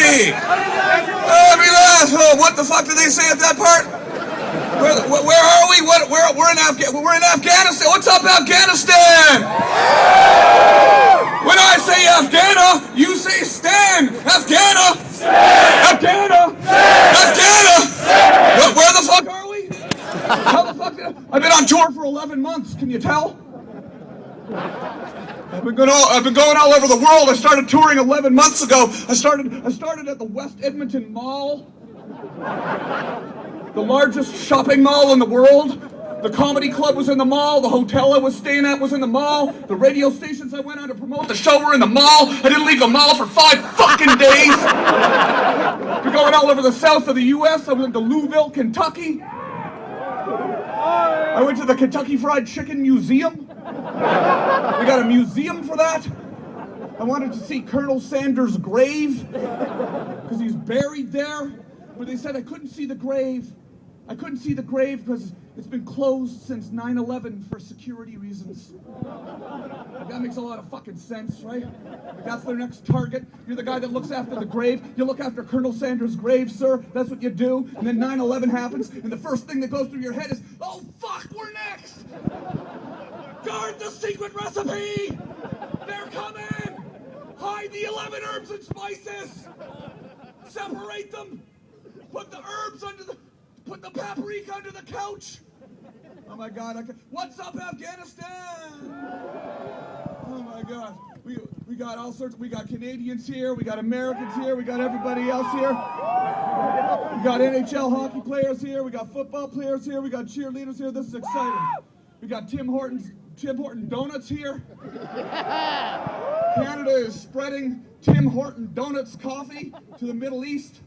me! Every last, what the fuck did they say at that part? Where are we? We're in Afghanistan. What's up, Afghanistan? When I say Afghana, you say Stan. Afghana. Afghana. Afghana. Where the fuck are we? How the fuck? I've been on tour for 11 months. Can you tell? I've been going all over the world. I started touring 11 months ago. I started at the West Edmonton Mall, the largest shopping mall in the world. The comedy club was in the mall. The hotel I was staying at was in the mall. The radio stations I went on to promote the show were in the mall. I didn't leave the mall for 5 fucking days. We're going all over the south of the U.S. I went to Louisville, Kentucky. I went to the Kentucky Fried Chicken Museum. We got a museum for that. I wanted to see Colonel Sanders' grave because he's buried there. But they said I couldn't see the grave. I couldn't see the grave because it's been closed since 9/11 for security reasons. That makes a lot of fucking sense, right? Like that's their next target. You're the guy that looks after the grave. You look after Colonel Sanders' grave, sir. That's what you do. And then 9/11 happens, and the first thing that goes through your head is, oh fuck, we're next! Guard the secret recipe! They're coming! Hide the 11 herbs and spices! Separate them! Put the herbs put the paprika under the couch! Oh my God, what's up, Afghanistan? Oh my God. We got all sorts, we got Canadians here, we got Americans here, we got everybody else here. We got NHL hockey players here, we got football players here, we got cheerleaders here. This is exciting. We got Tim Horton Donuts here. Canada is spreading Tim Horton Donuts coffee to the Middle East.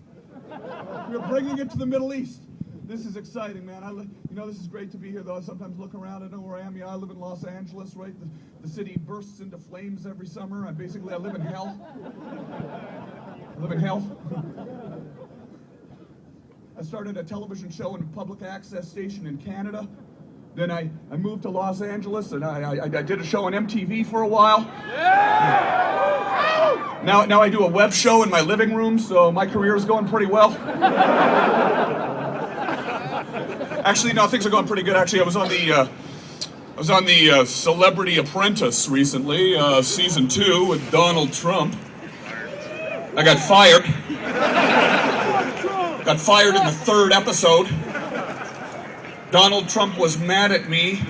We're bringing it to the Middle East. This is exciting, man. This is great to be here, though. I sometimes look around. I know where I am. I live in Los Angeles, right? The city bursts into flames every summer. I live in hell. I live in hell. I started a television show in a public access station in Canada. Then I moved to Los Angeles, and I did a show on MTV for a while. Yeah! Now I do a web show in my living room, so my career is going pretty well. Actually, no, things are going pretty good. Actually, I was on the Celebrity Apprentice recently, season 2 with Donald Trump. I got fired. Got fired in the 3rd episode. Donald Trump was mad at me.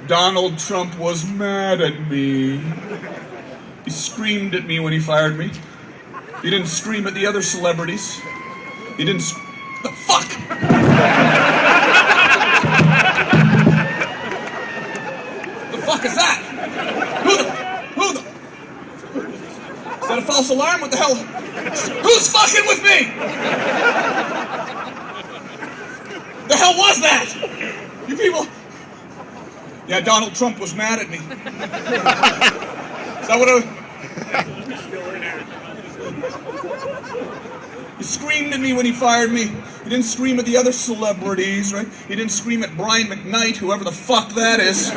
Donald Trump was mad at me. He screamed at me when he fired me. He didn't scream at the other celebrities. He didn't the fuck? The fuck is that? Who the? Is that a false alarm? What the hell? Who's fucking with me? The hell was that? You people? Yeah, Donald Trump was mad at me. Is that what He screamed at me when he fired me. He didn't scream at the other celebrities, right? He didn't scream at Brian McKnight, whoever the fuck that is. Who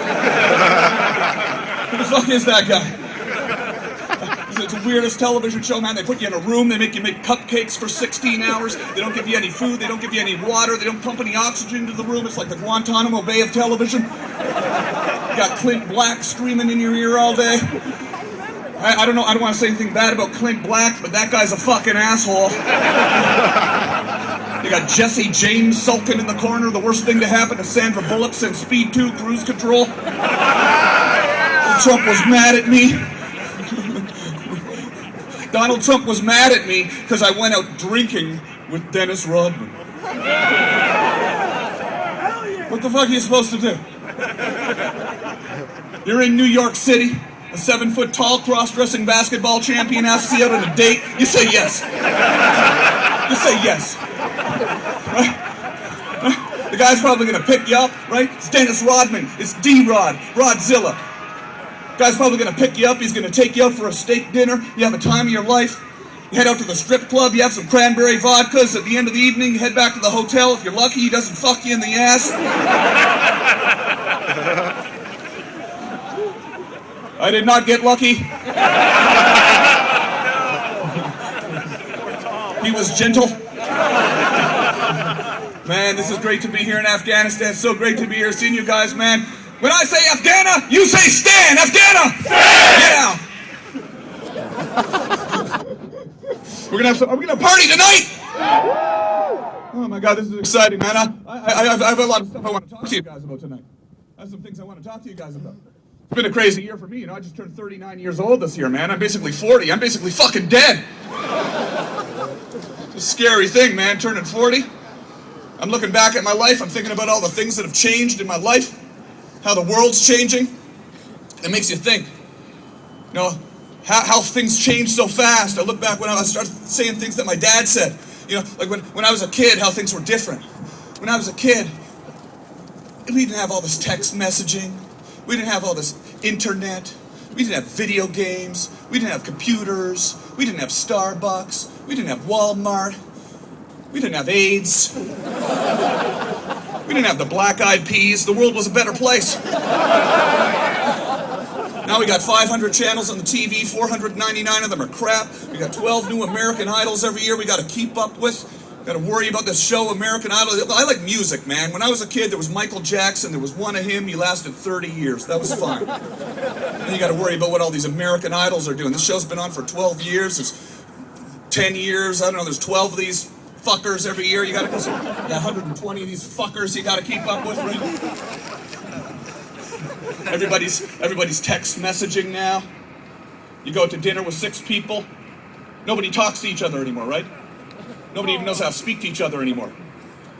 the fuck is that guy? It's the weirdest television show, man. They put you in a room, they make you make cupcakes for 16 hours, they don't give you any food, they don't give you any water, they don't pump any oxygen into the room. It's like the Guantanamo Bay of television. You got Clint Black screaming in your ear all day. I don't know, I don't want to say anything bad about Clint Black, but that guy's a fucking asshole. You got Jesse James sulking in the corner, the worst thing to happen to Sandra Bullock since Speed 2 Cruise Control. Trump was mad at me. Donald Trump was mad at me because I went out drinking with Dennis Rodman. What the fuck are you supposed to do? You're in New York City, a 7-foot-tall cross-dressing basketball champion asks you out on a date, you say yes. You say yes. Right? The guy's probably going to pick you up, right? It's Dennis Rodman. It's D-Rod. Rodzilla. Guy's probably going to pick you up. He's going to take you out for a steak dinner. You have a time of your life. You head out to the strip club. You have some cranberry vodkas. At the end of the evening, you head back to the hotel. If you're lucky, he doesn't fuck you in the ass. I did not get lucky. He was gentle. Man, this is great to be here in Afghanistan. So great to be here seeing you guys, man. When I say Afghana, you say stand! Afghana! Yeah! We're gonna party tonight! Oh my God, this is exciting, man. I have a lot of stuff I want to talk to you guys about tonight. I have some things I want to talk to you guys about. It's been a crazy year for me, you know. I just turned 39 years old this year, man. I'm basically 40. I'm basically fucking dead. It's a scary thing, man, turning 40. I'm looking back at my life. I'm thinking about all the things that have changed in my life, how the world's changing. It makes you think, you know, how things change so fast. I look back when I started saying things that my dad said. You know, like when I was a kid, how things were different. When I was a kid, we didn't have all this text messaging. We didn't have all this internet. We didn't have video games. We didn't have computers. We didn't have Starbucks. We didn't have Walmart. We didn't have AIDS. We didn't have the Black Eyed Peas. The world was a better place. Now we got 500 channels on the TV, 499 of them are crap. We got 12 new American Idols every year we got to keep up with. Got to worry about this show, American Idol. I like music, man. When I was a kid, there was Michael Jackson. There was one of him. He lasted 30 years. That was fine. And you got to worry about what all these American Idols are doing. This show's been on for 12 years. It's 10 years. I don't know. There's 12 of these fuckers every year. You got 120 of these fuckers you got to keep up with, right? Everybody's text messaging now. You go out to dinner with 6 people. Nobody talks to each other anymore, right? Nobody even knows how to speak to each other anymore.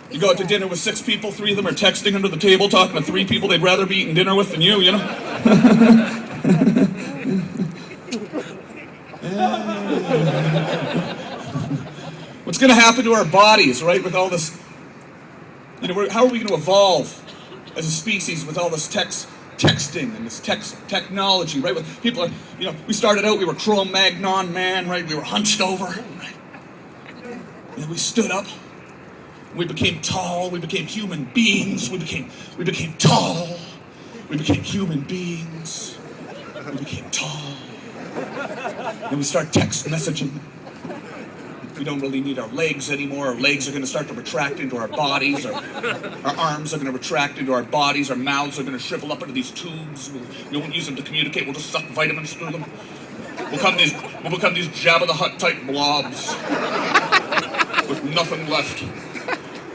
You go out to dinner with 6 people, 3 of them are texting under the table, talking to 3 people they'd rather be eating dinner with than you know? What's going to happen to our bodies, right, with all this? You know, how are we going to evolve as a species with all this texting and this technology, right? With people are, you know, we started out, we were Cro-Magnon man, right? We were hunched over, right? And then we stood up. We became tall. We became human beings. We became tall. We became human beings. We became tall. And we start text messaging. We don't really need our legs anymore. Our legs are going to start to retract into our bodies. Our arms are going to retract into our bodies. Our mouths are going to shrivel up into these tubes. We won't use them to communicate. We'll just suck vitamins through them. We'll become these Jabba the Hutt type blobs with nothing left.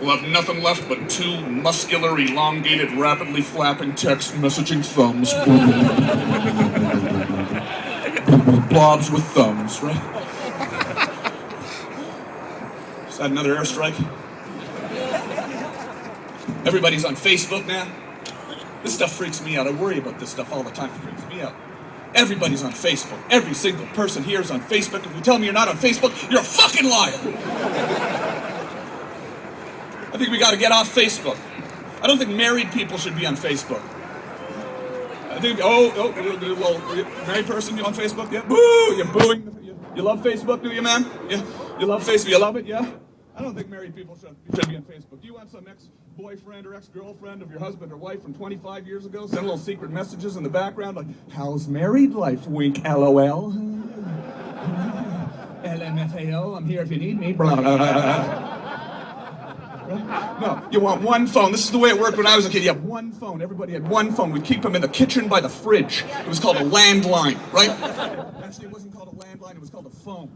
We'll have nothing left but 2 muscular, elongated, rapidly flapping text messaging thumbs. Blobs with thumbs, right? Is that another airstrike? Everybody's on Facebook now. This stuff freaks me out. I worry about this stuff all the time. It freaks me out. Everybody's on Facebook. Every single person here is on Facebook. If you tell me you're not on Facebook, you're a fucking liar. I think we got to get off Facebook. I don't think married people should be on Facebook. I think, well, married person, you on Facebook? Yeah, boo, you're booing. You love Facebook, do you, man? Yeah, you love Facebook, you love it, yeah? I don't think married people should be on Facebook. Do you want some ex-boyfriend or ex-girlfriend of your husband or wife from 25 years ago? Send little secret messages in the background like, how's married life, wink, LOL. LMFAO, I'm here if you need me. Blah, blah, blah, blah. No, you want one phone. This is the way it worked when I was a kid. You have one phone. Everybody had one phone. We'd keep them in the kitchen by the fridge. It was called a landline, right? Actually, it wasn't called a landline. It was called a phone.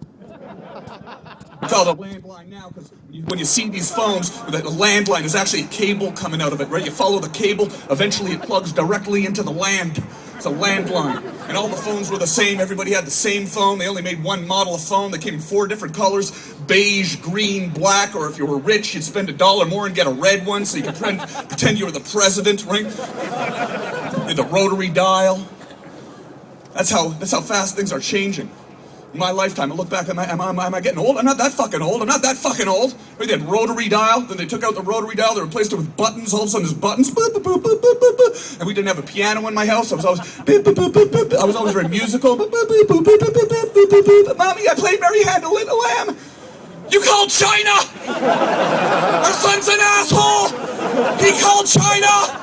We call it a landline now because when you see these phones, the landline is actually a cable coming out of it, right? You follow the cable. Eventually, it plugs directly into the land. It's a landline. And all the phones were the same. Everybody had the same phone. They only made one model of phone. They came in 4 different colors: beige, green, black, or if you were rich, you'd spend $1 more and get a red one so you could pretend you were the president, right? The rotary dial. That's how fast things are changing. In my lifetime, I look back, am I getting old? I'm not that fucking old. I'm not that fucking old. Right, they had rotary dial, then they took out the rotary dial, they replaced it with buttons. All of a sudden there's buttons. Boop, boop, boop, boop, boop, boop, boop. And we didn't have a piano in my house. I was always boop, boop, boop, boop, boop. I was always very musical. Boop, boop, boop, boop, boop, boop, boop, boop, boop, boop. Mommy, I played Mary Had a Little Lamb. You called China! Our son's an asshole! He called China!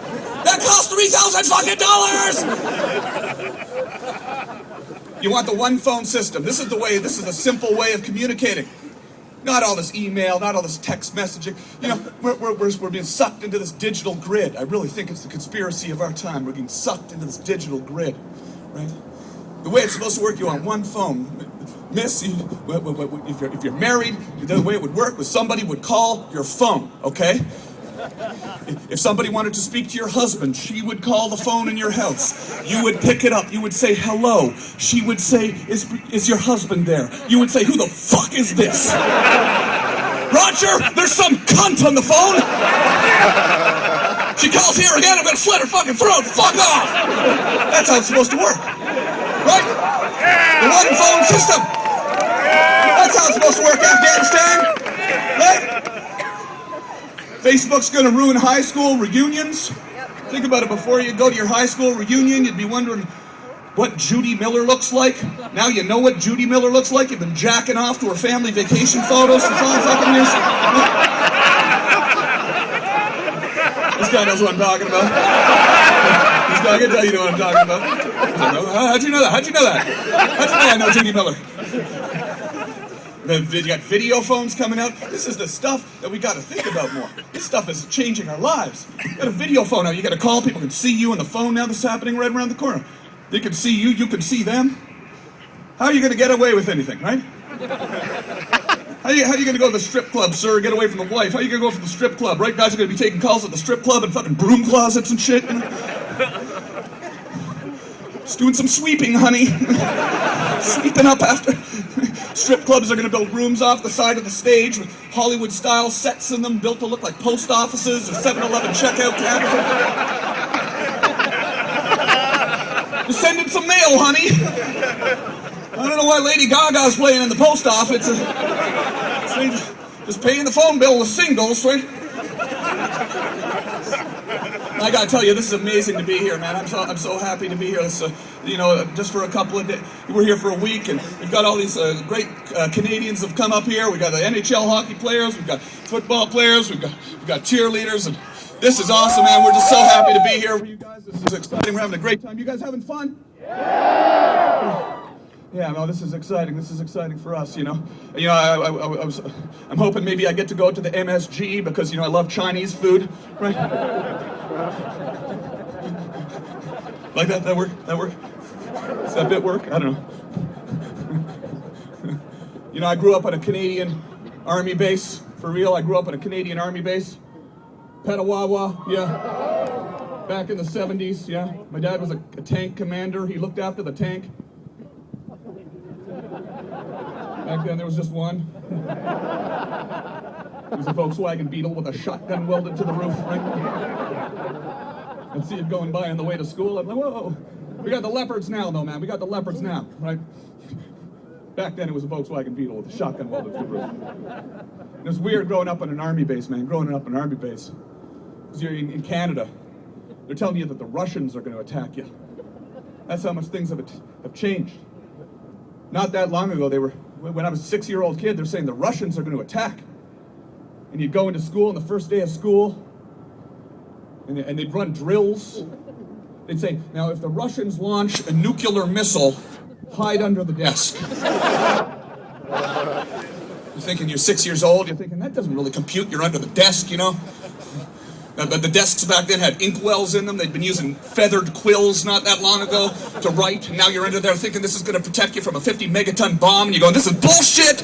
That cost $3,000 fucking dollars! You want the one phone system. This is the simple way of communicating. Not all this email, not all this text messaging. You know, we're being sucked into this digital grid. I really think it's the conspiracy of our time. We're getting sucked into this digital grid, right? The way it's supposed to work, you on one phone. Miss, if you're married, the way it would work was somebody would call your phone, okay? If somebody wanted to speak to your husband, she would call the phone in your house. You would pick it up. You would say, hello. She would say, is your husband there? You would say, who the fuck is this? Roger, there's some cunt on the phone. She calls here again, I'm going to slit her fucking throat. Fuck off. That's how it's supposed to work. Right? The one phone system. That's how it's supposed to work, Afghanistan. Right? Facebook's going to ruin high school reunions. Think about it. Before you go to your high school reunion, you'd be wondering what Judy Miller looks like. Now you know what Judy Miller looks like. You've been jacking off to her family vacation photos for 5 fucking years. This guy knows what I'm talking about. This guy can tell you know what I'm talking about. How'd you know that? How'd you know that? How'd you know I know Judy Miller? You got video phones coming out. This is the stuff that we got to think about more. This stuff is changing our lives. You got a video phone now. You got to call. People can see you on the phone now. This is happening right around the corner. They can see you. You can see them. How are you going to get away with anything, right? How are you going to go to the strip club, sir, get away from the wife? How are you going to go from the strip club, right? Guys are going to be taking calls at the strip club and fucking broom closets and shit. You know? Just doing some sweeping, honey. Sweeping up after. Strip clubs are going to build rooms off the side of the stage with Hollywood-style sets in them built to look like post offices or 7-Eleven checkout cabins. Just send in some mail, honey. I don't know why Lady Gaga's playing in the post office. Just paying the phone bill with singles, right? I gotta tell you, this is amazing to be here, man. I'm so happy to be here. This, just for a couple of days. We're here for a week, and we've got all these great Canadians have come up here. We got the NHL hockey players, we've got football players, we've got cheerleaders, and this is awesome, man. We're just so happy to be here with you guys. This is exciting. We're having a great time. You guys having fun? Yeah, no, this is exciting. This is exciting for us, you know. I'm hoping maybe I get to go to the MSG because, I love Chinese food, right? Like that? That work? Does that bit work? I don't know. I grew up on a Canadian Army base. For real, I grew up on a Canadian Army base. Petawawa, yeah. Back in the 70s, yeah. My dad was a tank commander. He looked after the tank. Back then there was just one. It was a Volkswagen Beetle with a shotgun welded to the roof, right? I'd see it going by on the way to school. I'm like, whoa. We got the Leopards now, though, man. We got the Leopards now, right? Back then it was a Volkswagen Beetle with a shotgun welded to the roof. And it's weird growing up on an army base, man. Growing up on an army base. Because you're in Canada. They're telling you that the Russians are going to attack you. That's how much things have changed. Not that long ago, when I was a 6-year-old kid, they're saying the Russians are going to attack. And you'd go into school on the first day of school, and they'd run drills. They'd say, now if the Russians launch a nuclear missile, hide under the desk. You're thinking you're 6 years old, you're thinking, that doesn't really compute, you're under the desk, you know? But the desks back then had inkwells in them. They'd been using feathered quills not that long ago to write. And now you're under there thinking this is going to protect you from a 50-megaton bomb. And you're going, this is bullshit!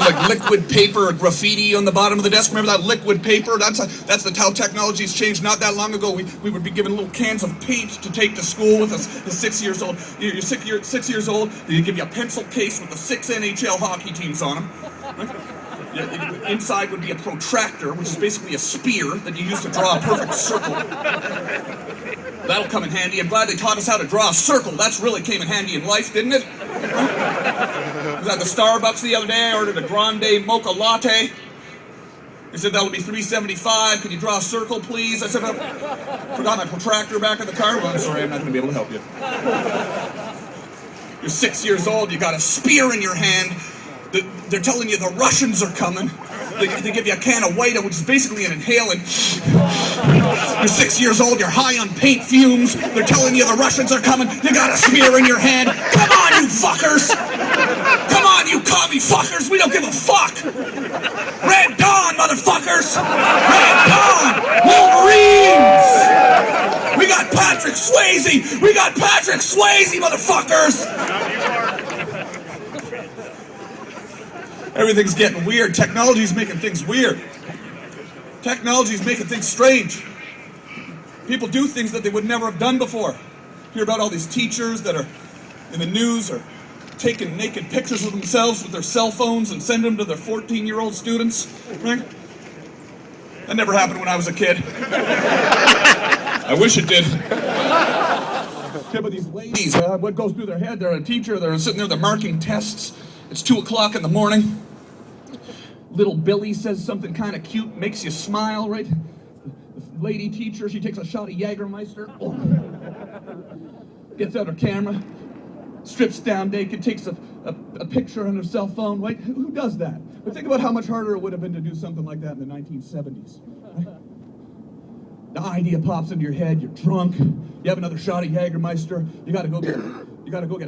Like liquid paper or graffiti on the bottom of the desk. Remember that liquid paper? That's how technology's changed. Not that long ago, we would be given little cans of paint to take to school with us. 6 years old. You're 6 years old. They give you a pencil case with the 6 NHL hockey teams on them. Right? Inside would be a protractor, which is basically a spear that you use to draw a perfect circle. That'll come in handy. I'm glad they taught us how to draw a circle. That's really came in handy in life, didn't it? I was at the Starbucks the other day. I ordered a grande mocha latte. They said that'll be $3.75. Can you draw a circle, please? I said, I forgot my protractor back in the car. Well, I'm sorry, I'm not going to be able to help you. You're 6 years old. You got a spear in your hand. They're telling you the Russians are coming. They give you a can of White, which is basically an inhalant. You're 6 years old, you're high on paint fumes. They're telling you the Russians are coming. You got a spear in your hand. Come on, you fuckers! Come on, you cock zombie fuckers, we don't give a fuck. Red Dawn, motherfuckers. Red Dawn, Wolverines. We got Patrick Swayze. We got Patrick Swayze, motherfuckers. Everything's getting weird. Technology's making things weird. Technology's making things strange. People do things that they would never have done before. Hear about all these teachers that are in the news or taking naked pictures of themselves with their cell phones and send them to their 14-year-old students, right? That never happened when I was a kid. I wish it did. Yeah, but these ladies, what goes through their head? They're a teacher, they're sitting there, they're marking tests. It's 2 o'clock in the morning. Little Billy says something kind of cute, makes you smile, right? The lady teacher, she takes a shot of Jägermeister. Gets out her camera, strips down naked, takes a picture on her cell phone, right? Who does that? But think about how much harder it would have been to do something like that in the 1970s. Right? The idea pops into your head, you're drunk, you have another shot of Jägermeister, you gotta go get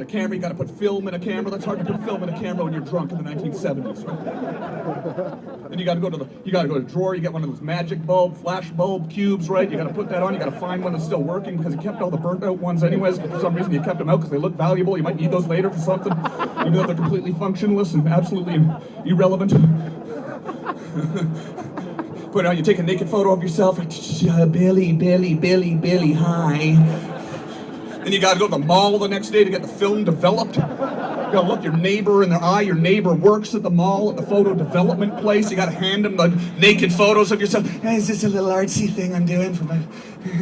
a camera, you gotta put film in a camera. That's hard to put film in a camera when you're drunk in the 1970s, right? Then you gotta go to the drawer, you get one of those magic bulb, flash bulb cubes, right? You gotta put that on, you gotta find one that's still working because you kept all the burnt out ones anyways, but for some reason you kept them out because they look valuable, you might need those later for something, even though they're completely functionless and absolutely irrelevant. Put it on, you take a naked photo of yourself, Billy, hi. Then you gotta go to the mall the next day to get the film developed. You gotta look your neighbor in the eye. Your neighbor works at the mall at the photo development place. You gotta hand him the naked photos of yourself. Hey, is this a little artsy thing I'm doing for my...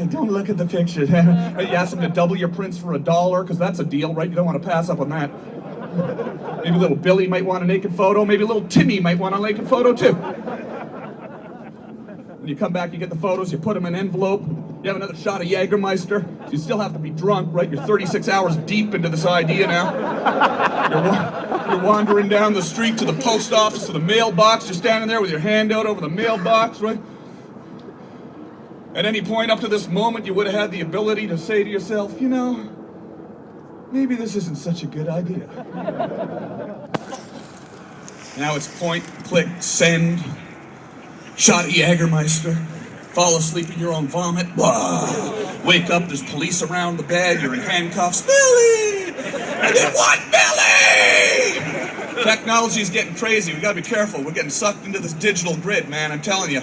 Don't look at the pictures. You ask them to double your prints for $1, because that's a deal, right? You don't want to pass up on that. Maybe little Billy might want a naked photo. Maybe little Timmy might want a naked photo too. When you come back, you get the photos, you put them in an envelope, you have another shot of Jägermeister. You still have to be drunk, right? You're 36 hours deep into this idea now. You're wandering down the street to the post office, to the mailbox. You're standing there with your hand out over the mailbox, right? At any point up to this moment, you would have had the ability to say to yourself, you know, maybe this isn't such a good idea. Now it's point, click, send. Shot of Jägermeister, fall asleep in your own vomit, blah. Wake up, there's police around the bed, you're in handcuffs, Billy! I didn't want Billy! Technology's getting crazy, we gotta be careful, we're getting sucked into this digital grid, man, I'm telling you.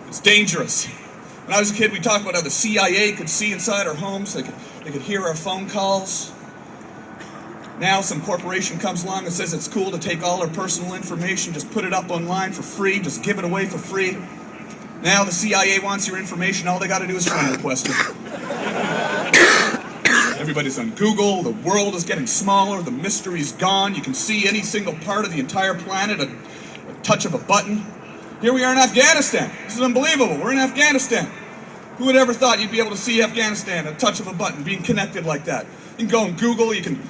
It's dangerous. When I was a kid, we talked about how the CIA could see inside our homes, they could hear our phone calls. Now some corporation comes along and says it's cool to take all our personal information, just put it up online for free, just give it away for free. Now the CIA wants your information, all they gotta do is friend request it. Everybody's on Google, the world is getting smaller, the mystery's gone, you can see any single part of the entire planet at a touch of a button. Here we are in Afghanistan. This is unbelievable, we're in Afghanistan. Who would ever thought you'd be able to see Afghanistan at a touch of a button, being connected like that? You can go on Google, you can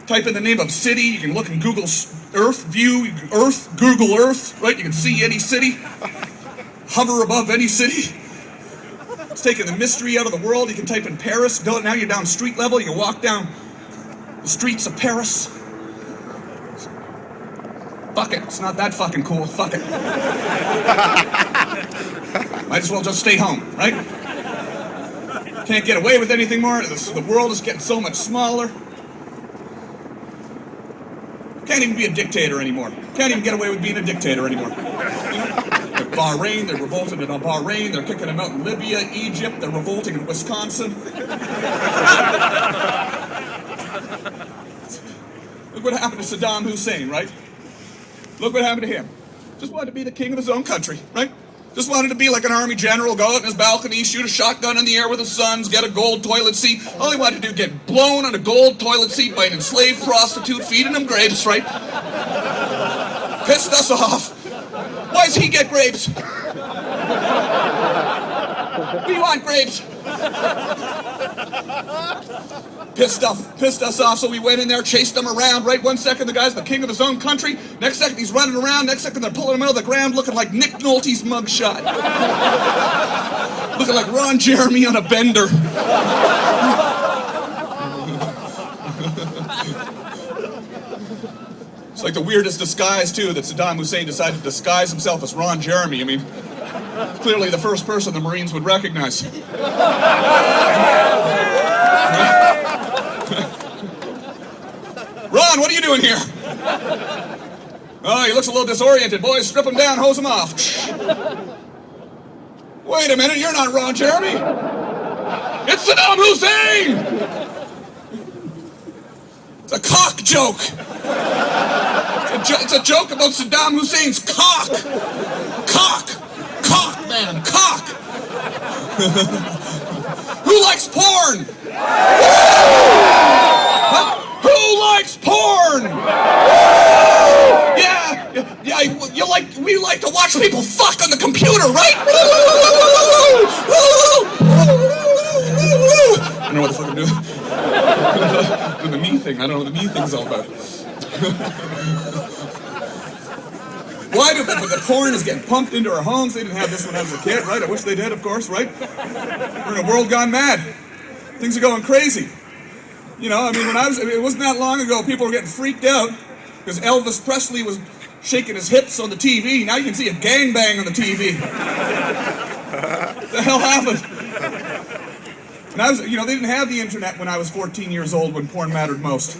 type in the name of city, you can look in Google's Earth view, you can Google Earth, right? You can see any city, hover above any city. It's taking the mystery out of the world. You can type in Paris, now you're down street level, you can walk down the streets of Paris. Fuck it, it's not that fucking cool, fuck it. Might as well just stay home, right? Can't get away with anything more, the world is getting so much smaller. Can't even be a dictator anymore. Can't even get away with being a dictator anymore. You know? Like Bahrain, they're revolting in Bahrain, they're kicking them out in Libya, Egypt, they're revolting in Wisconsin. Look what happened to Saddam Hussein, right? Look what happened to him. Just wanted to be the king of his own country, right? Just wanted to be like an army general, go out in his balcony, shoot a shotgun in the air with his sons, get a gold toilet seat. All he wanted to do, get blown on a gold toilet seat by an enslaved prostitute feeding him grapes, right? Pissed us off. Why does he get grapes? We want grapes. Pissed us off, so we went in there, chased him around, right? 1 second the guy's the king of his own country, next second he's running around, next second they're pulling him out of the ground looking like Nick Nolte's mugshot. Looking like Ron Jeremy on a bender. It's like the weirdest disguise, too, that Saddam Hussein decided to disguise himself as Ron Jeremy. I mean, clearly the first person the Marines would recognize. Ron, what are you doing here? Oh, he looks a little disoriented. Boys, strip him down, hose him off. Wait a minute, you're not Ron Jeremy. It's Saddam Hussein! It's a cock joke. It's a joke about Saddam Hussein's cock. Cock, man, cock. Who likes porn? Huh? Who likes porn? Yeah, we like to watch people fuck on the computer, right? I don't know what the fuck I'm doing. The me thing. I don't know what the me thing's all about. Why do the porn is getting pumped into our homes? They didn't have this when I was a kid, right? I wish they did, of course, right? We're in a world gone mad. Things are going crazy. You know, I mean, it wasn't that long ago, people were getting freaked out because Elvis Presley was shaking his hips on the TV. Now you can see a gangbang on the TV. What the hell happened? And they didn't have the internet when I was 14 years old when porn mattered most.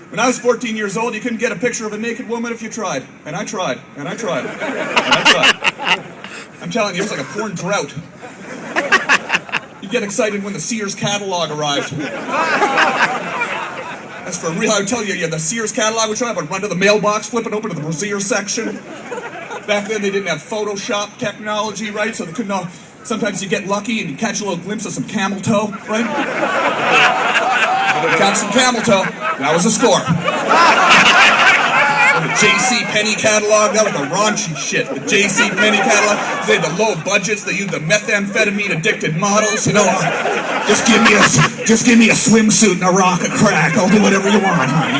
When I was 14 years old, you couldn't get a picture of a naked woman if you tried. And I tried. And I tried. And I tried. I'm telling you, it was like a porn drought. You'd get excited when the Sears catalog arrived. That's for real. I would tell you, the Sears catalog would show up. I'd run to the mailbox, flip it open to the brassiere section. Back then, they didn't have Photoshop technology, right? So they couldn't all... Sometimes you get lucky and you catch a little glimpse of some camel toe, right? Catch some camel toe. That was a score. The J.C. Penney catalog, that was the raunchy shit. The J.C. Penney catalog, they had the low budgets, they used the methamphetamine addicted models, you know. Just give me a swimsuit and a rock of crack. I'll do whatever you want, honey.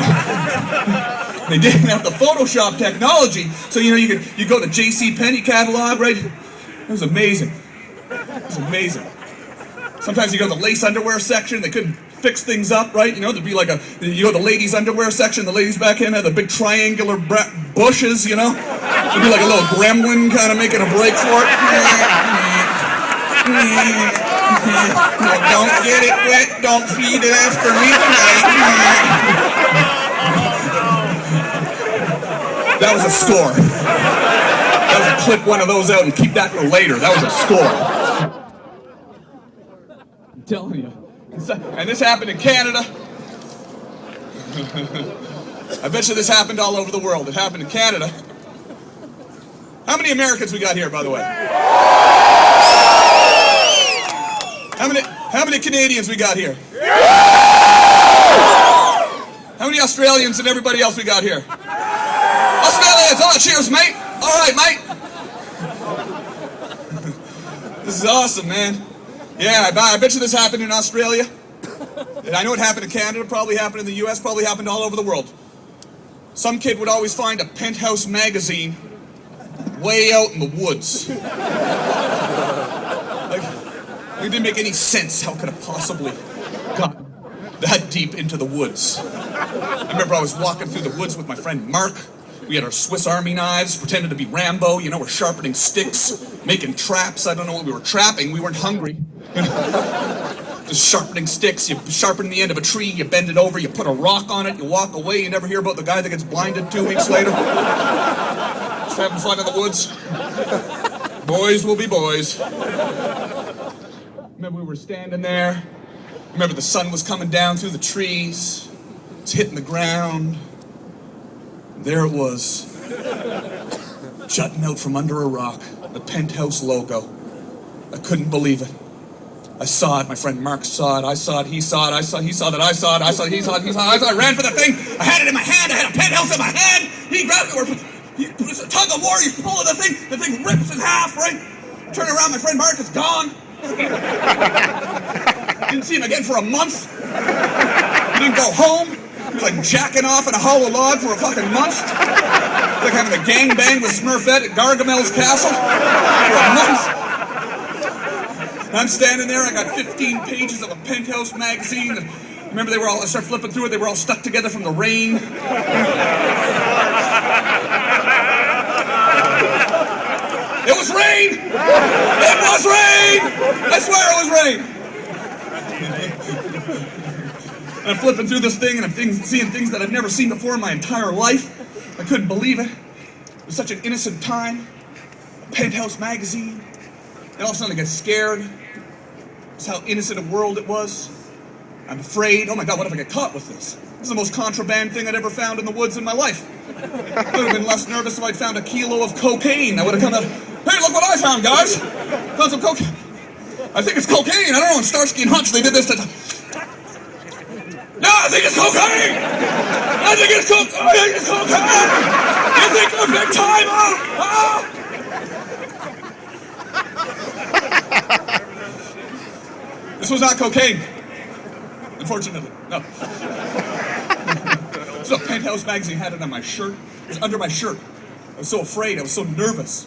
They didn't have the Photoshop technology, so you go to J.C. Penney catalog, right? It was amazing. It was amazing. Sometimes you go to the lace underwear section, they couldn't fix things up, right? You know, there'd be like you go to the ladies' underwear section, the ladies back in had the big triangular bushes, you know? There'd be like a little gremlin kind of making a break for it. Don't get it wet, don't feed it after midnight. That was a score. That was a clip one of those out and keep that for later. That was a score. I'm telling you. And this happened in Canada. I bet you this happened all over the world. It happened in Canada. How many Americans we got here, by the way? How many Canadians we got here? How many Australians and everybody else we got here? Australians! Oh, cheers, mate! All right, mate! This is awesome, man. Yeah, I bet you this happened in Australia. And I know it happened in Canada, probably happened in the US, probably happened all over the world. Some kid would always find a Penthouse magazine way out in the woods. Like, it didn't make any sense. How could it possibly got that deep into the woods? I remember I was walking through the woods with my friend Mark. We had our Swiss Army knives, pretended to be Rambo, you know, we're sharpening sticks, making traps. I don't know what we were trapping, we weren't hungry. Just sharpening sticks, you sharpen the end of a tree, you bend it over, you put a rock on it, you walk away, you never hear about the guy that gets blinded 2 weeks later. Just having fun in the woods. Boys will be boys. Remember we were standing there, remember the sun was coming down through the trees, it's hitting the ground. There it was, jutting out from under a rock, the Penthouse logo. I couldn't believe it. I saw it, my friend Mark saw it, I saw it, he saw it, he saw that I saw it, I saw it, he saw it, I ran for the thing, I had it in my hand, I had a Penthouse in my hand, he grabbed it, it's a tug of war, he's pulling the thing rips in half, right? Turn around, my friend Mark is gone. Didn't see him again for a month. He didn't go home. He was like jacking off in a hollow log for a fucking month. It's like having a gangbang with Smurfette at Gargamel's castle for a month. I'm standing there, I got 15 pages of a Penthouse magazine, Remember, I started flipping through it, they were all stuck together from the rain. It was rain! It was rain! I swear it was rain! And I'm flipping through this thing, and I'm seeing things that I've never seen before in my entire life. I couldn't believe it. It was such an innocent time. A Penthouse magazine. And all of a sudden I get scared. That's how innocent a world it was. I'm afraid. Oh my God, what if I get caught with this? This is the most contraband thing I'd ever found in the woods in my life. I would have been less nervous if I'd found a kilo of cocaine. I would have come out, hey, look what I found, guys. Found some cocaine. I think it's cocaine. I don't know, in Starsky and Hutch, they did this to... No, I think it's cocaine! I think it's cocaine! You think we're big time? This was not cocaine. Unfortunately, no. So Penthouse magazine had it on my shirt. It was under my shirt. I was so afraid. I was so nervous.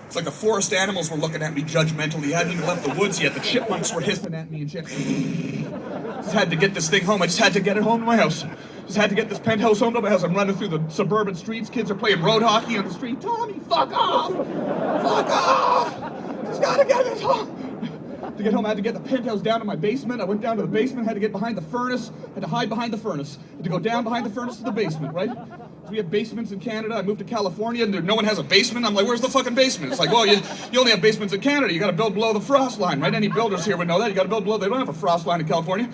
It's like the forest animals were looking at me judgmentally. I hadn't even left the woods yet. The chipmunks were hissing at me and shit. Just had to get this thing home. I just had to get it home to my house. Just had to get this penthouse home to my house. I'm running through the suburban streets. Kids are playing road hockey on the street. Tommy, fuck off! Fuck off! Just gotta get this home. To get home, I had to get the penthouse down to my basement. I went down to the basement, had to get behind the furnace, had to hide behind the furnace, had to go down behind the furnace to the basement, right? So we have basements in Canada. I moved to California, and no one has a basement. I'm like, where's the fucking basement? It's like, well, you only have basements in Canada. You got to build below the frost line, right? Any builders here would know that. You got to build below. They don't have a frost line in California.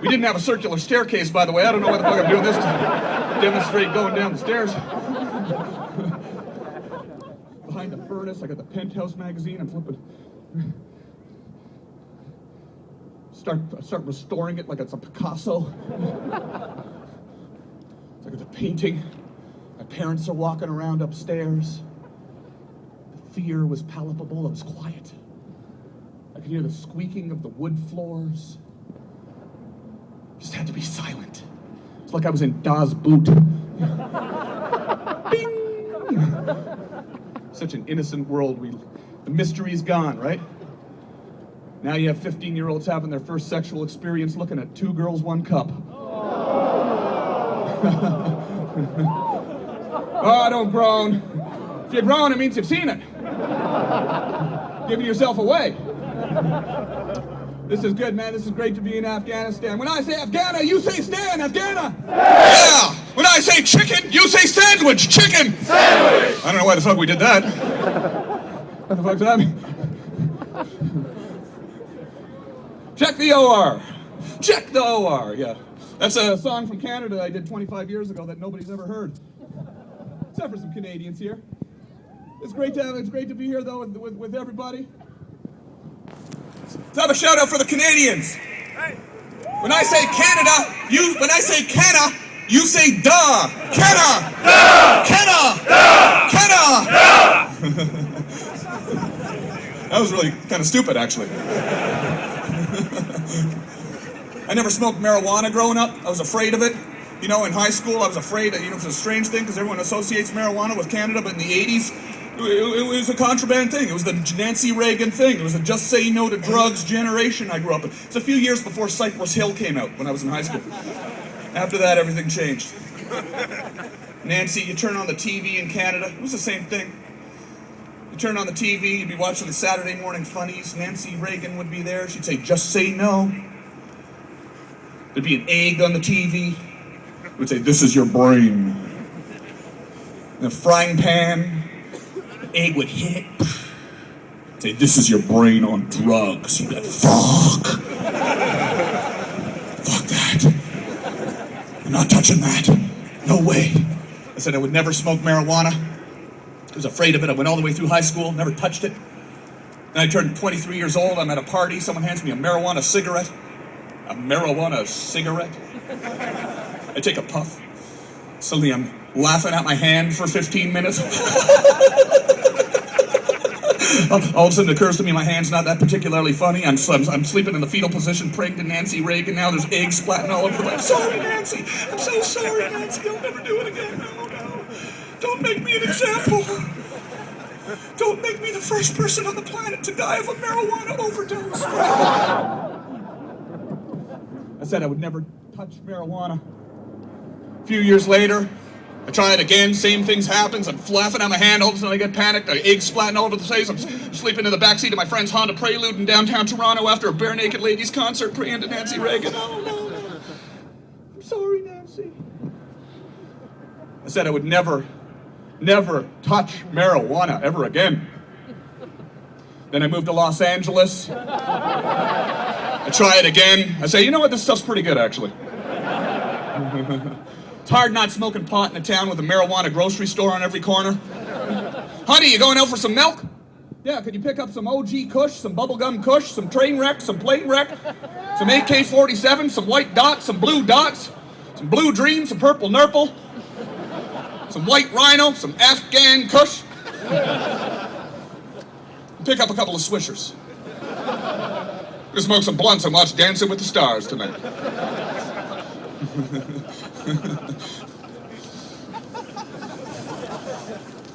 We didn't have a circular staircase, by the way. I don't know why the fuck I'm doing this to demonstrate going down the stairs. Behind the furnace, I got the Penthouse magazine. I'm flipping. Start restoring it like it's a Picasso. It's like it's a painting. My parents are walking around upstairs. The fear was palpable. It was quiet. I could hear the squeaking of the wood floors. Just had to be silent. It's like I was in Das Boot. Bing! Such an innocent world. The mystery's gone, right? Now you have 15-year-olds having their first sexual experience looking at 2 girls, 1 cup. Oh, don't groan. If you groan, it means you've seen it. Giving yourself away. This is good, man. This is great to be in Afghanistan. When I say Afghana, you say Stan, Afghana. Yeah. When I say chicken, you say sandwich, chicken. Sandwich. I don't know why the fuck we did that. What the fuck does that mean? Check the OR. Check the OR, yeah. That's a song from Canada I did 25 years ago that nobody's ever heard. Except for some Canadians here. It's great to be here though with everybody. Let's have a shout out for the Canadians. When I say Canada, you say duh. Canada. Canada. Canada. That was really kind of stupid, actually. I never smoked marijuana growing up. I was afraid of it. You know, in high school, I was afraid that, it was a strange thing because everyone associates marijuana with Canada, but in the 80s, it was a contraband thing. It was the Nancy Reagan thing. It was a just say no to drugs generation I grew up in. It's a few years before Cypress Hill came out when I was in high school. After that, everything changed. Nancy, you turn on the TV in Canada, it was the same thing. You turn on the TV, you'd be watching the Saturday morning funnies. Nancy Reagan would be there. She'd say, just say no. There'd be an egg on the TV. It would say, this is your brain. In a frying pan, the egg would hit it. It'd say, this is your brain on drugs. You'd be like, fuck. Fuck that. I'm not touching that. No way. I said I would never smoke marijuana. I was afraid of it. I went all the way through high school, never touched it. Then I turned 23 years old. I'm at a party. Someone hands me a marijuana cigarette. A marijuana cigarette? I take a puff. Suddenly I'm laughing at my hand for 15 minutes. All of a sudden it occurs to me my hand's not that particularly funny. I'm sleeping in the fetal position, praying to Nancy Reagan. Now there's eggs splatting all over the place. I'm sorry, Nancy. I'm so sorry, Nancy. I'll never do it again. No. Don't make me an example. Don't make me the first person on the planet to die of a marijuana overdose. I said I would never touch marijuana. A few years later, I try it again, same things happens. I'm flapping out my hand, all of a sudden I get panicked, eggs splatting all over the place. I'm sleeping in the backseat of my friend's Honda Prelude in downtown Toronto after a Bare Naked Ladies concert praying to Nancy Reagan. Oh, no. I'm sorry, Nancy. I said I would never touch marijuana ever again. Then I moved to Los Angeles. I try it again. I say, you know what, this stuff's pretty good, actually. It's hard not smoking pot in a town with a marijuana grocery store on every corner. Honey, you going out for some milk? Yeah, could you pick up some OG Kush, some bubblegum Kush, some train wreck, some plane wreck, some AK-47, some white dots, some blue dots, some blue dream, some purple nurple, some white rhino, some Afghan Kush. Pick up a couple of swishers. We'll smoke some blunts and watch Dancing with the Stars tonight.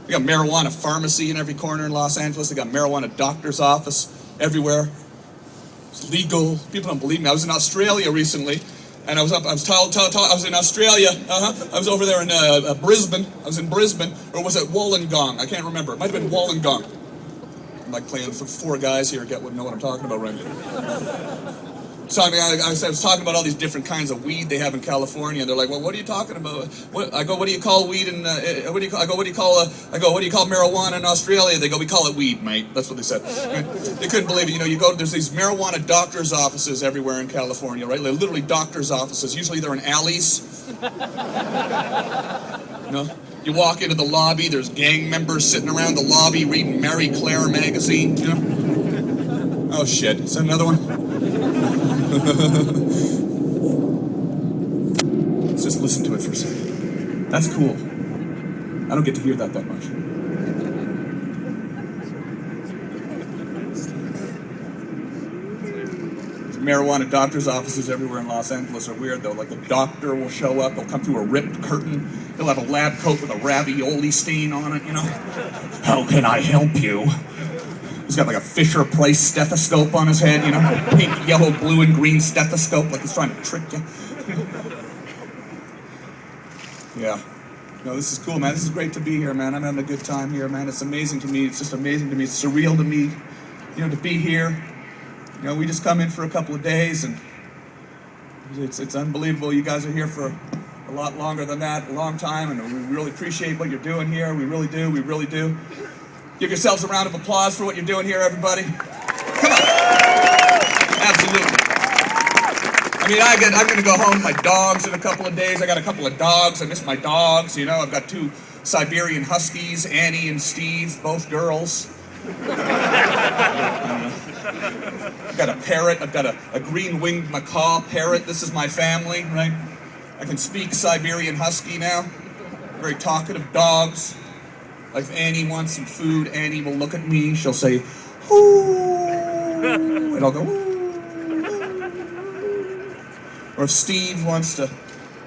They got marijuana pharmacy in every corner in Los Angeles. They got marijuana doctor's office everywhere. It's legal. People don't believe me. I was in Australia recently, and I was in Australia. I was over there in Brisbane. I was in Brisbane, or was it Wollongong? I can't remember. It might have been Wollongong. I'm like playing for four guys here. Wouldn't know what I'm talking about right now. So I was talking about all these different kinds of weed they have in California, and they're like, "Well, what are you talking about?" I go, "What do you call weed in? What do you call marijuana in Australia?" They go, "We call it weed, mate." That's what they said. Right? They couldn't believe it. You go, there's these marijuana doctors' offices everywhere in California, right? They're literally doctors' offices. Usually they're in alleys. You walk into the lobby. There's gang members sitting around the lobby reading Marie Claire magazine. Oh shit! Is that another one? Let's just listen to it for a second. That's cool. I don't get to hear that much. Marijuana doctors' offices everywhere in Los Angeles are weird, though. Like, the doctor will show up, he'll come through a ripped curtain, he'll have a lab coat with a ravioli stain on it, How can I help you? He's got like a Fisher-Price stethoscope on his head, pink, yellow, blue, and green stethoscope, like he's trying to trick you. Yeah. No, this is cool, man. This is great to be here, man. I'm having a good time here, man. It's amazing to me. It's just amazing to me. It's surreal to me, to be here. We just come in for a couple of days, and it's unbelievable. You guys are here for a lot longer than that, a long time, and we really appreciate what you're doing here. We really do. We really do. Give yourselves a round of applause for what you're doing here, everybody. Come on. Absolutely. I'm going to go home with my dogs in a couple of days. I got a couple of dogs. I miss my dogs, I've got two Siberian Huskies, Annie and Steve, both girls. I've got a parrot. I've got a green-winged macaw parrot. This is my family, right? I can speak Siberian Husky now. Very talkative dogs. Like if Annie wants some food, Annie will look at me. She'll say, "Ooh," and I'll go, "Ooh." Or if Steve wants to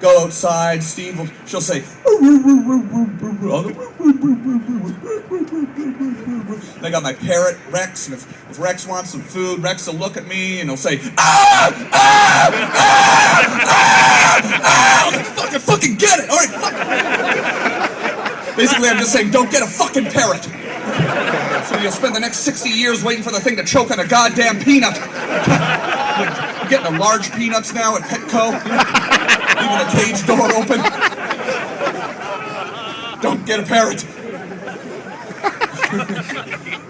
go outside, she'll say, I got my parrot, Rex, and if Rex wants some food, Rex will look at me and he'll say, "Ah! Ah! Ah! Ah! Fucking get it! All right, fuck." Basically, I'm just saying, don't get a fucking parrot. So you'll spend the next 60 years waiting for the thing to choke on a goddamn peanut. You're getting the large peanuts now at Petco. Leaving the cage door open. Don't get a parrot.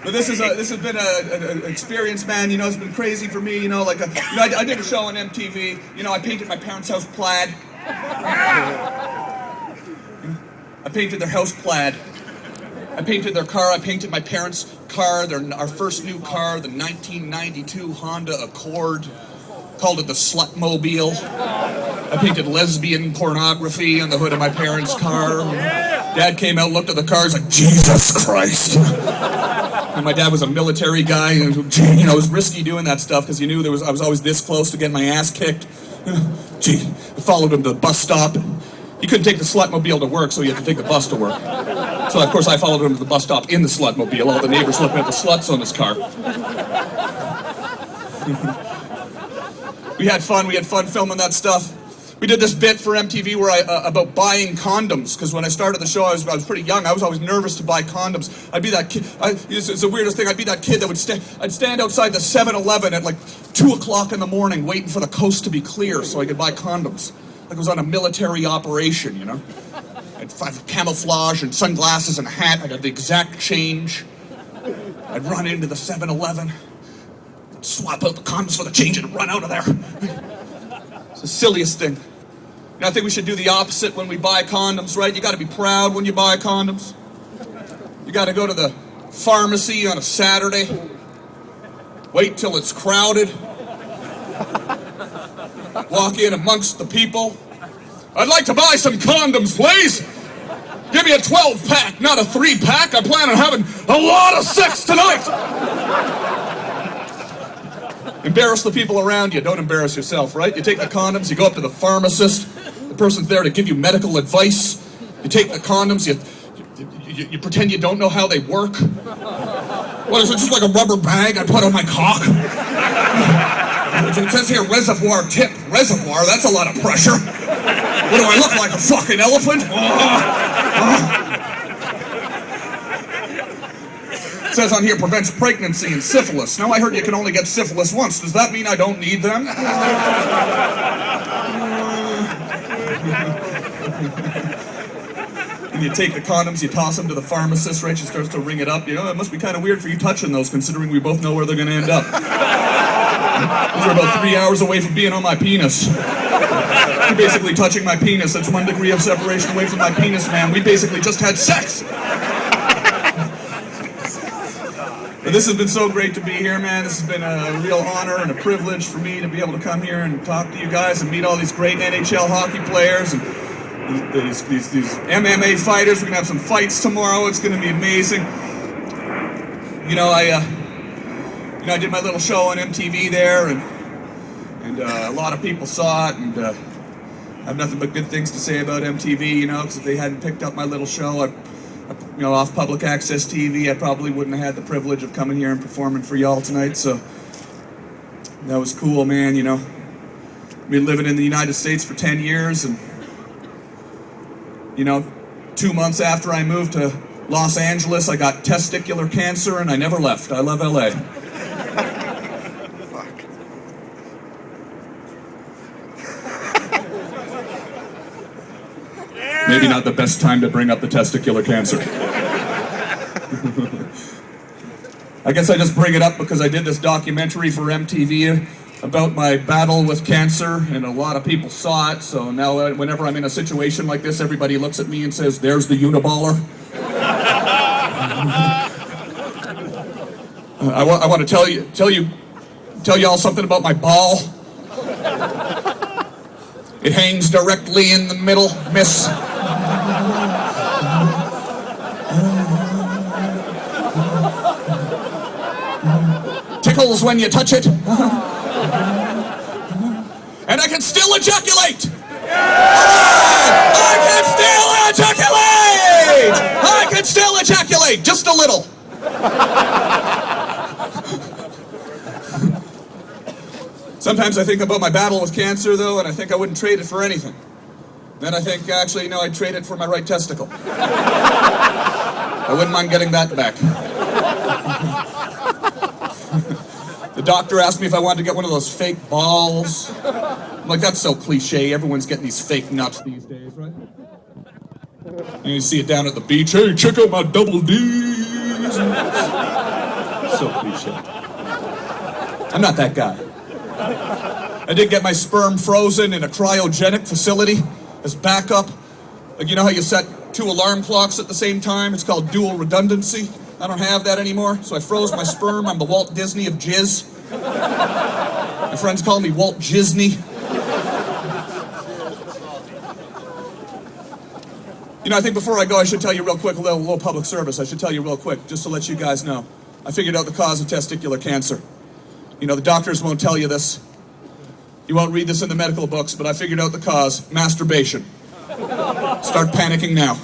But this has been an experience, man. It's been crazy for me. I did a show on MTV. I painted my parents' house plaid. I painted their house plaid. I painted their car. I painted my parents' car. Our first new car, the 1992 Honda Accord. Called it the Slutmobile. I painted lesbian pornography on the hood of my parents' car. Dad came out, looked at the car, he's like, "Jesus Christ." And my dad was a military guy, and it was risky doing that stuff because you knew I was always this close to getting my ass kicked. I followed him to the bus stop. He couldn't take the Slutmobile to work, so he had to take the bus to work. So of course I followed him to the bus stop in the Slutmobile, all the neighbors looking at the sluts on his car. We had fun filming that stuff. We did this bit for MTV where about buying condoms, because when I started the show, I was pretty young. I was always nervous to buy condoms. I'd be that kid. It's the weirdest thing. I'd be that kid that would I'd stand outside the 7-Eleven at like 2 o'clock in the morning, waiting for the coast to be clear so I could buy condoms. Like it was on a military operation, you know. I'd have camouflage and sunglasses and a hat. I'd have the exact change. I'd run into the 7-Eleven, swap out the condoms for the change, and run out of there. It's the silliest thing. And I think we should do the opposite when we buy condoms, right? You got to be proud when you buy condoms. You got to go to the pharmacy on a Saturday. Wait till it's crowded. Walk in amongst the people. I'd like to buy some condoms, please. Give me a 12-pack, not a 3-pack. I plan on having a lot of sex tonight. Embarrass the people around you. Don't embarrass yourself, right? You take the condoms, you go up to the pharmacist. The person's there to give you medical advice. You take the condoms, you pretend you don't know how they work. What is it, just like a rubber bag I put on my cock? It says here, reservoir tip. Reservoir, that's a lot of pressure. What do I look like, a fucking elephant? It says on here, prevents pregnancy and syphilis. Now I heard you can only get syphilis once. Does that mean I don't need them? And you take the condoms, you toss them to the pharmacist, right? She starts to ring it up. You know, it must be kind of weird for you touching those, considering we both know where they're going to end up. Those are about 3 hours away from being on my penis. You're basically touching my penis. That's 1 degree of separation away from my penis, man. We basically just had sex. But this has been so great to be here, man. This has been a real honor and a privilege for me to be able to come here and talk to you guys and meet all these great NHL hockey players and these MMA fighters. We're gonna have some fights tomorrow. It's gonna be amazing. You know, I did my little show on MTV there, and a lot of people saw it, and I have nothing but good things to say about MTV. You know, because if they hadn't picked up my little show, off public access TV, I probably wouldn't have had the privilege of coming here and performing for y'all tonight. So that was cool, man. You know, I've been living in the United States for 10 years, and 2 months after I moved to Los Angeles, I got testicular cancer, and I never left. I love LA. Maybe not the best time to bring up the testicular cancer. I guess I just bring it up because I did this documentary for MTV about my battle with cancer, and a lot of people saw it, so now whenever I'm in a situation like this, everybody looks at me and says, "There's the uniballer." I want to tell y'all something about my ball. It hangs directly in the middle, miss. Tickles when you touch it. And I can still ejaculate! I can still ejaculate! Just a little. Sometimes I think about my battle with cancer, though, and I think I wouldn't trade it for anything. Then I think, actually, no, I'd trade it for my right testicle. I wouldn't mind getting that back. The doctor asked me if I wanted to get one of those fake balls. I'm like, that's so cliche. Everyone's getting these fake nuts these days, right? And you see it down at the beach. Hey, check out my double D's. So cliche. I'm not that guy. I did get my sperm frozen in a cryogenic facility as backup. Like, you know how you set 2 alarm clocks at the same time? It's called dual redundancy. I don't have that anymore, so I froze my sperm. I'm the Walt Disney of jizz. My friends call me Walt Jisney. You know, I think before I go, I should tell you real quick, a little public service. I should tell you real quick, just to let you guys know. I figured out the cause of testicular cancer. You know, the doctors won't tell you this. You won't read this in the medical books, but I figured out the cause. Masturbation. Start panicking now.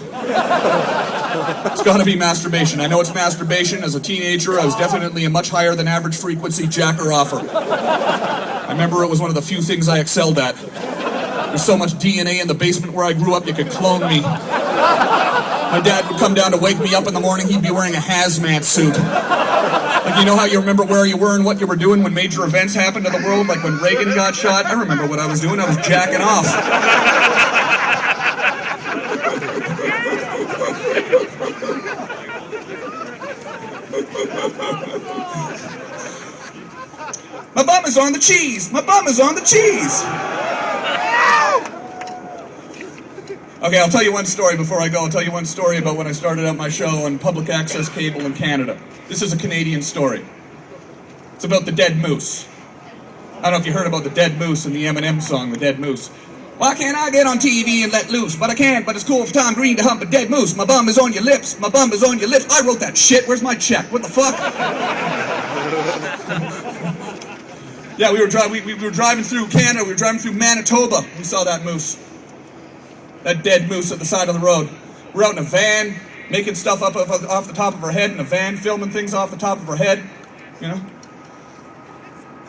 It's gotta be masturbation. I know it's masturbation. As a teenager, I was definitely a much higher than average frequency jacker-offer. I remember it was one of the few things I excelled at. There's so much DNA in the basement where I grew up, you could clone me. My dad would come down to wake me up in the morning, he'd be wearing a hazmat suit. Like, you know how you remember where you were and what you were doing when major events happened in the world, like when Reagan got shot? I remember what I was doing, I was jacking off. My bum is on the cheese! My bum is on the cheese! Okay, I'll tell you one story before I go. I'll tell you one story about when I started out my show on public access cable in Canada. This is a Canadian story. It's about the dead moose. I don't know if you heard about the dead moose in the Eminem song, The Dead Moose. Why can't I get on TV and let loose? But I can't, but it's cool for Tom Green to hump a dead moose. My bum is on your lips, my bum is on your lips. I wrote that shit, where's my check? What the fuck? Yeah, we were driving through Canada, we were driving through Manitoba. We saw that moose. That dead moose at the side of the road. We're out in a van, making stuff up off the top of our head in a van, filming things off the top of our head, you know?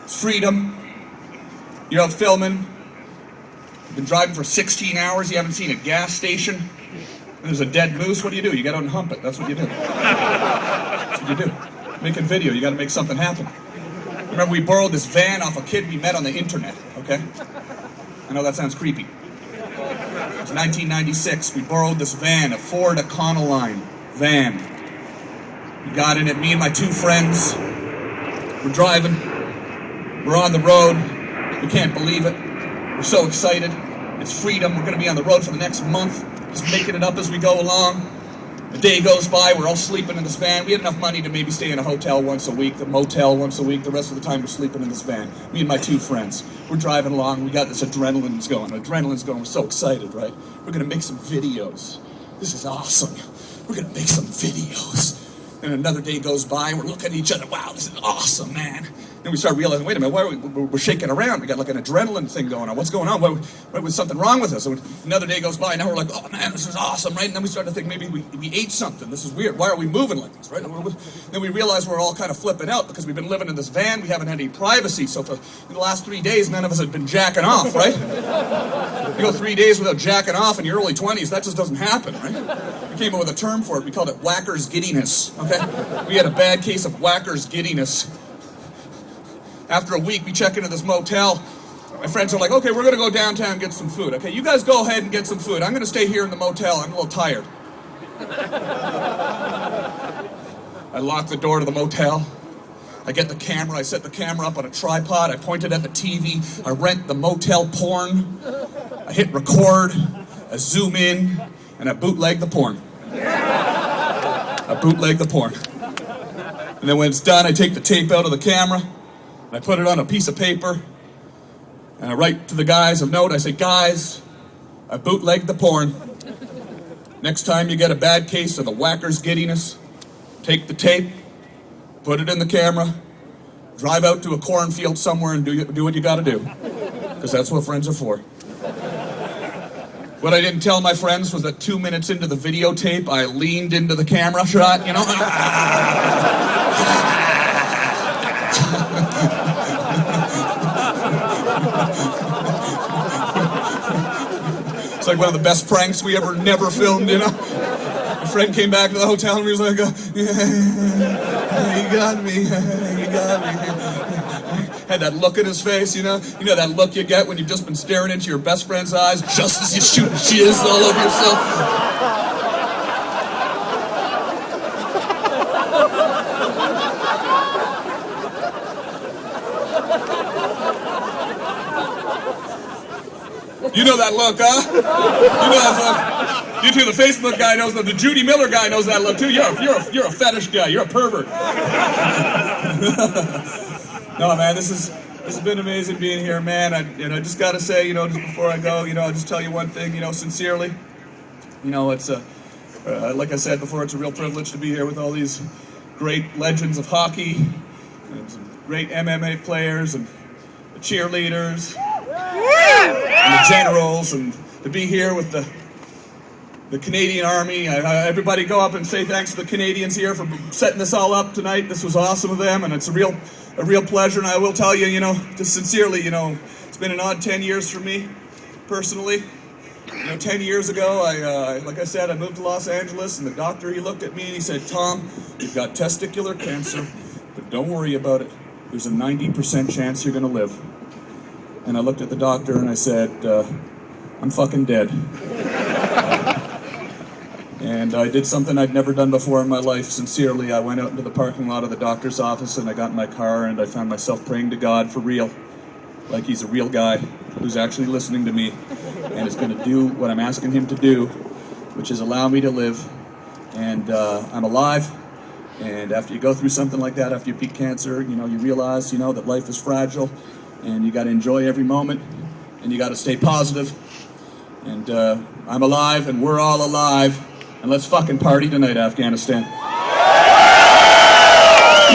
It's freedom. You're out filming. You've been driving for 16 hours, you haven't seen a gas station, and there's a dead moose. What do? You gotta unhump it. That's what you do. That's what you do. Making video, you gotta make something happen. Remember, we borrowed this van off a kid we met on the internet, okay? I know that sounds creepy. It's 1996. We borrowed this van, a Ford Econoline van. We got in it, me and my two friends. We're driving. We're on the road. We can't believe it. We're so excited. It's freedom. We're going to be on the road for the next month, just making it up as we go along. A day goes by, we're all sleeping in this van. We had enough money to maybe stay in a hotel once a week, the motel once a week. The rest of the time we're sleeping in this van. Me and my two friends. We're driving along, we got this adrenaline's going. We're so excited, right? We're gonna make some videos. This is awesome. We're gonna make some videos. And another day goes by, we're looking at each other, wow, this is awesome, man. Then we start realizing, wait a minute, why are we're shaking around. We got like an adrenaline thing going on. What's going on? Why was something wrong with us? So another day goes by, now we're like, oh man, this is awesome, right? And then we start to think maybe we ate something. This is weird. Why are we moving like this, right? Then we realize we're all kind of flipping out because we've been living in this van. We haven't had any privacy. So for the last 3 days, none of us had been jacking off, right? You go 3 days without jacking off in your early 20s, that just doesn't happen, right? We came up with a term for it. We called it whacker's giddiness, okay? We had a bad case of whacker's giddiness. After a week, we check into this motel. My friends are like, okay, we're going to go downtown and get some food. Okay, you guys go ahead and get some food. I'm going to stay here in the motel. I'm a little tired. I lock the door to the motel. I get the camera. I set the camera up on a tripod. I point it at the TV. I rent the motel porn. I hit record. I zoom in. And I bootleg the porn. I bootleg the porn. And then when it's done, I take the tape out of the camera. I put it on a piece of paper, and I write to the guys a note. I say, guys, I bootlegged the porn. Next time you get a bad case of the whacker's giddiness, take the tape, put it in the camera, drive out to a cornfield somewhere and do what you gotta do. Because that's what friends are for. What I didn't tell my friends was that 2 minutes into the videotape, I leaned into the camera shot, you know? It's like one of the best pranks we never filmed, you know? A friend came back to the hotel and he was like, yeah, you got me, you got me. Had that look in his face, you know that look you get when you've just been staring into your best friend's eyes just as you shoot jizz all over yourself. You know that look, huh? You know that look. You too, the Facebook guy knows that. The Judy Miller guy knows that look too. You're a fetish guy. You're a pervert. No, man, this has been amazing being here, man. I just gotta say, just before I go, I'll just tell you one thing, sincerely. It's like I said before, it's a real privilege to be here with all these great legends of hockey and some great MMA players and the cheerleaders. And the generals, and to be here with the the Canadian Army. Everybody go up and say thanks to the Canadians here for setting this all up tonight. This was awesome of them, and it's a real pleasure. And I will tell you, just sincerely, it's been an odd 10 years for me, personally. 10 years ago, like I said, I moved to Los Angeles, and the doctor, he looked at me and he said, "Tom, you've got testicular cancer, but don't worry about it. There's a 90% chance you're going to live." And I looked at the doctor and I said, "I'm fucking dead." And I did something I'd never done before in my life, sincerely. I went out into the parking lot of the doctor's office and I got in my car and I found myself praying to God for real. Like he's a real guy who's actually listening to me and is going to do what I'm asking him to do, which is allow me to live. And I'm alive. And after you go through something like that, after you beat cancer, you realize, that life is fragile and you got to enjoy every moment and you got to stay positive. And I'm alive and we're all alive. And let's fucking party tonight, Afghanistan. You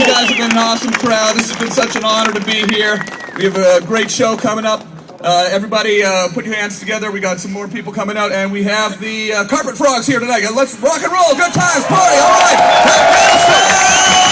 guys have been an awesome crowd. This has been such an honor to be here. We have a great show coming up. Everybody put your hands together. We got some more people coming out. And we have the Carpet Frogs here tonight. Let's rock and roll. Good times. Party. All right. Afghanistan!